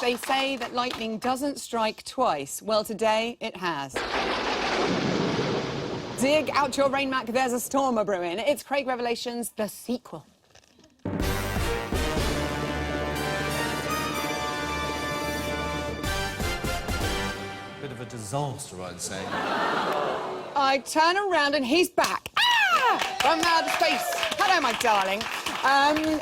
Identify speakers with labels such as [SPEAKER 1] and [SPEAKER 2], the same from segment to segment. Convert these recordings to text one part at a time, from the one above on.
[SPEAKER 1] they say that lightning doesn't strike twice. Well, today it has. Dig out your rain mac, there's a storm a-brewing. It's Craig Revel-ations, the sequel.
[SPEAKER 2] Bit of a disaster, I'd say.
[SPEAKER 1] I turn around and he's back. Ah! From outer space. Hello, my darling.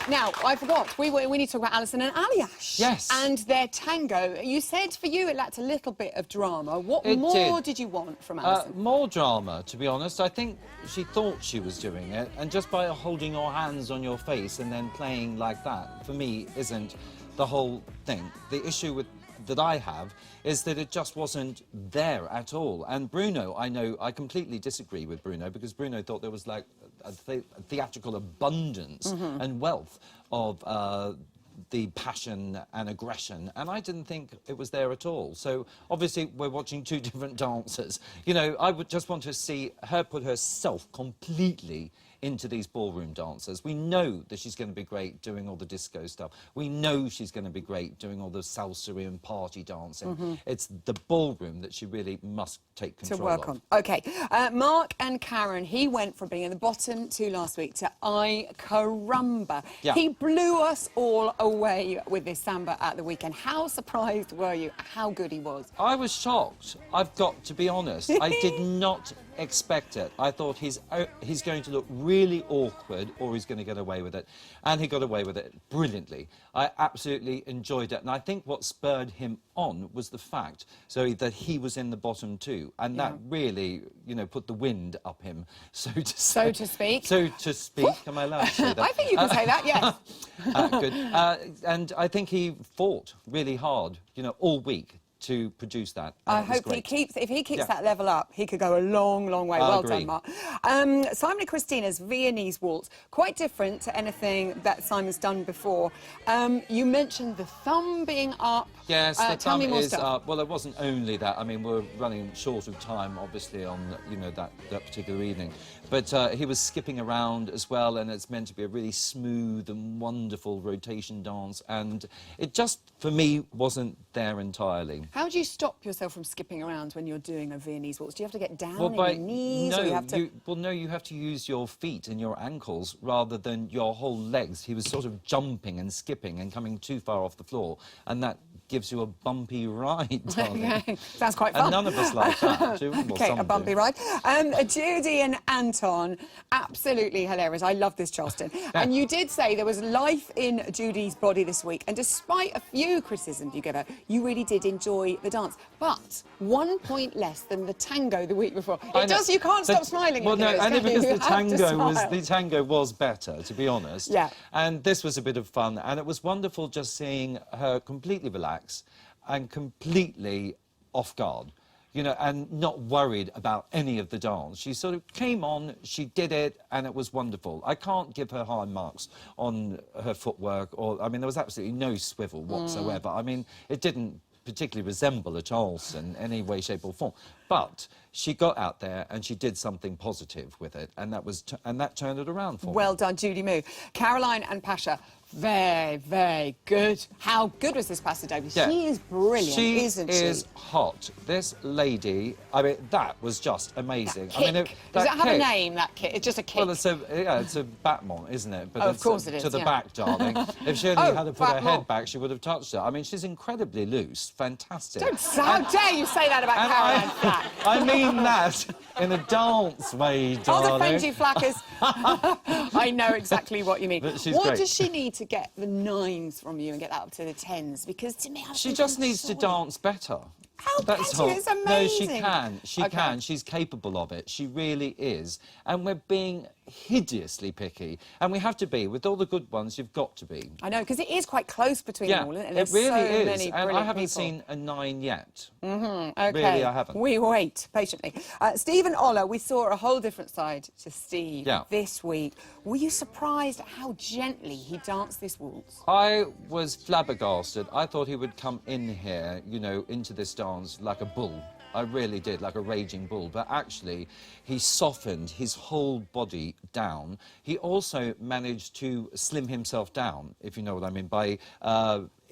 [SPEAKER 1] Now, I forgot. We need to talk about Alison and Aliash.
[SPEAKER 2] Yes.
[SPEAKER 1] And their tango. You said for you it lacked a little bit of drama. What more did you want from Alison?
[SPEAKER 2] More drama, to be honest. I think she thought she was doing it, and just by holding your hands on your face and then playing like that, for me, isn't the whole thing. The issue that I have is that it just wasn't there at all. And Bruno, I completely disagree with Bruno, because Bruno thought there was like a theatrical abundance and wealth of the passion and aggression, and I didn't think it was there at all. So obviously we're watching two different dancers. You know, I would just want to see her put herself completely into these ballroom dancers. We know that she's going to be great doing all the disco stuff. We know she's going to be great doing all the salsa and party dancing. It's the ballroom that she really must take control
[SPEAKER 1] to work on. OK. Mark and Karen, he went from being in the bottom two last week to Ay Caramba.
[SPEAKER 2] Yeah.
[SPEAKER 1] He blew us all away with this samba at the weekend. How surprised were you how good he was?
[SPEAKER 2] I was shocked, I've got to be honest. I did not expect it. I thought he's going to look really awkward, or he's going to get away with it. And he got away with it brilliantly. I absolutely enjoyed it. And I think what spurred him on was the fact that he was in the bottom two. And that really, you know, put the wind up him, so to say.
[SPEAKER 1] So to speak.
[SPEAKER 2] So to speak. Am I allowed to say that?
[SPEAKER 1] I think you can say that, yes.
[SPEAKER 2] Good. And I think he fought really hard, you know, all week to produce that.
[SPEAKER 1] I hope if he keeps that level up, he could go a long, long way. Well done, Mark. Simon and Christina's Viennese waltz, quite different to anything that Simon's done before. You mentioned the thumb being up.
[SPEAKER 2] Yes, the thumb is
[SPEAKER 1] up.
[SPEAKER 2] Well, it wasn't only that. I mean, we're running short of time, obviously, on that particular evening. But he was skipping around as well, and it's meant to be a really smooth and wonderful rotation dance. And it just, for me, wasn't there entirely.
[SPEAKER 1] How do you stop yourself from skipping around when you're doing a Viennese waltz? Do you have to get down on your knees?
[SPEAKER 2] No,
[SPEAKER 1] or you have to...
[SPEAKER 2] no, you have to use your feet and your ankles rather than your whole legs. He was sort of jumping and skipping and coming too far off the floor, and that gives you a bumpy ride, darling.
[SPEAKER 1] Okay. Sounds quite fun.
[SPEAKER 2] And none of us like that, do we?
[SPEAKER 1] OK, a bumpy ride. Judy and Anton, absolutely hilarious. I love this, Charleston. And you did say there was life in Judy's body this week, and despite a few criticisms you gave her, you really did enjoy the dance. But 1 point less than the tango the week before. You can't stop smiling.
[SPEAKER 2] Well, no, only because the
[SPEAKER 1] tango
[SPEAKER 2] tango was better, to be honest.
[SPEAKER 1] Yeah.
[SPEAKER 2] And this was a bit of fun, and it was wonderful just seeing her completely relaxed and completely off guard, you know, and not worried about any of the dance. She sort of came on, she did it, and it was wonderful. I can't give her high marks on her footwork, I mean, there was absolutely no swivel whatsoever. I mean, it didn't particularly resemble a Charleston in any way, shape or form. But she got out there and she did something positive with it, and that turned it around for me.
[SPEAKER 1] Well done, Judy Moo. Caroline and Pasha, very, very good. How good was this Pastor David?
[SPEAKER 2] Yeah.
[SPEAKER 1] She is brilliant, isn't she?
[SPEAKER 2] She is hot. This lady, I mean, that was just amazing.
[SPEAKER 1] That kick.
[SPEAKER 2] I mean,
[SPEAKER 1] Does it have a name, that kick? It's just a kick.
[SPEAKER 2] Well, it's a battement, isn't it? But
[SPEAKER 1] of course it is,
[SPEAKER 2] to the back, darling. If she only had to put her head back, she would have touched it. I mean, she's incredibly loose. Fantastic.
[SPEAKER 1] How dare you say that about Caroline Flack?
[SPEAKER 2] I mean that in a dance way, darling.
[SPEAKER 1] Oh, the friendly flackers. I know exactly what you mean. What does she need to get the 9s from you and get that up to the 10s? Because to me,
[SPEAKER 2] she just needs to dance better.
[SPEAKER 1] That's all. It's amazing.
[SPEAKER 2] No, she can. She can. She's capable of it. She really is. And we're being hideously picky. And we have to be. With all the good ones, you've got to be.
[SPEAKER 1] I know, because it is quite close between them all, isn't it?
[SPEAKER 2] It really is.
[SPEAKER 1] Many
[SPEAKER 2] and I haven't seen a 9 yet.
[SPEAKER 1] OK.
[SPEAKER 2] Really, I haven't.
[SPEAKER 1] We wait patiently. Steve and Ola, we saw a whole different side to Steve this week. Were you surprised at how gently he danced this waltz?
[SPEAKER 2] I was flabbergasted. I thought he would come in here, you know, into this dance like a bull. I really did, like a raging bull. But actually, he softened his whole body down. He also managed to slim himself down, if you know what I mean, by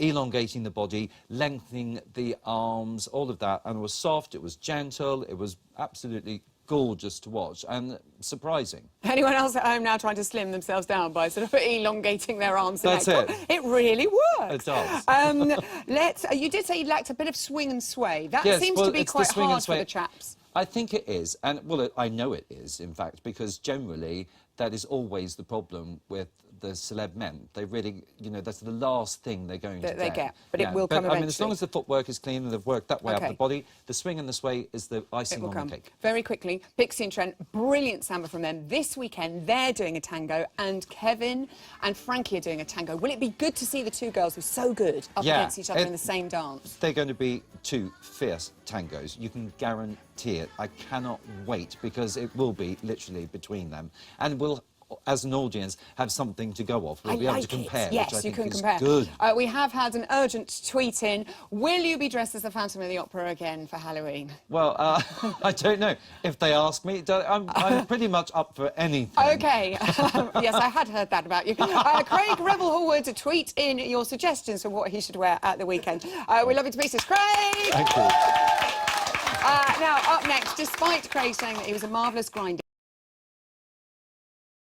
[SPEAKER 2] elongating the body, lengthening the arms, all of that. And it was soft, it was gentle, it was absolutely gorgeous to watch and surprising.
[SPEAKER 1] Anyone else at home now trying to slim themselves down by sort of elongating their arms and
[SPEAKER 2] That's
[SPEAKER 1] neck?
[SPEAKER 2] it.
[SPEAKER 1] It really works.
[SPEAKER 2] It does.
[SPEAKER 1] You did say you lacked a bit of swing and sway. That
[SPEAKER 2] Yes,
[SPEAKER 1] seems
[SPEAKER 2] well,
[SPEAKER 1] to be
[SPEAKER 2] it's the
[SPEAKER 1] quite
[SPEAKER 2] swing and
[SPEAKER 1] hard for
[SPEAKER 2] sway.
[SPEAKER 1] the chaps.
[SPEAKER 2] I think it is, and well, I know it is, in fact, because generally that is always the problem with the celeb men. They really, you know, that's the last thing they're going to
[SPEAKER 1] get, but it will come
[SPEAKER 2] I mean, as long
[SPEAKER 1] eventually.
[SPEAKER 2] as the footwork is clean and they've worked that way up
[SPEAKER 1] Okay.
[SPEAKER 2] the body, the swing and the sway is the
[SPEAKER 1] It
[SPEAKER 2] icing
[SPEAKER 1] will
[SPEAKER 2] on
[SPEAKER 1] come.
[SPEAKER 2] the cake.
[SPEAKER 1] Very quickly, Pixie and Trent, brilliant samba from them. This weekend, they're doing a tango, and Kevin and Frankie are doing a tango. Will it be good to see the two girls who are so good up
[SPEAKER 2] Yeah,
[SPEAKER 1] against each other in the same dance?
[SPEAKER 2] They're going to be two fierce tangos. You can guarantee it. I cannot wait, because it will be literally between them. And we'll, as an audience, have something to go off. We'll be able to compare,
[SPEAKER 1] Yes,
[SPEAKER 2] which I
[SPEAKER 1] you
[SPEAKER 2] think
[SPEAKER 1] can
[SPEAKER 2] is
[SPEAKER 1] compare.
[SPEAKER 2] good.
[SPEAKER 1] We have had an urgent tweet in. Will you be dressed as the Phantom of the Opera again for Halloween?
[SPEAKER 2] Well, I don't know. If they ask me, I'm pretty much up for anything.
[SPEAKER 1] OK. Yes, I had heard that about you. Craig Revel Horwood, to tweet in your suggestions for what he should wear at the weekend. We love you to pieces. Craig!
[SPEAKER 2] Thank you.
[SPEAKER 1] Now, up next, despite Craig saying that he was a marvellous grinder,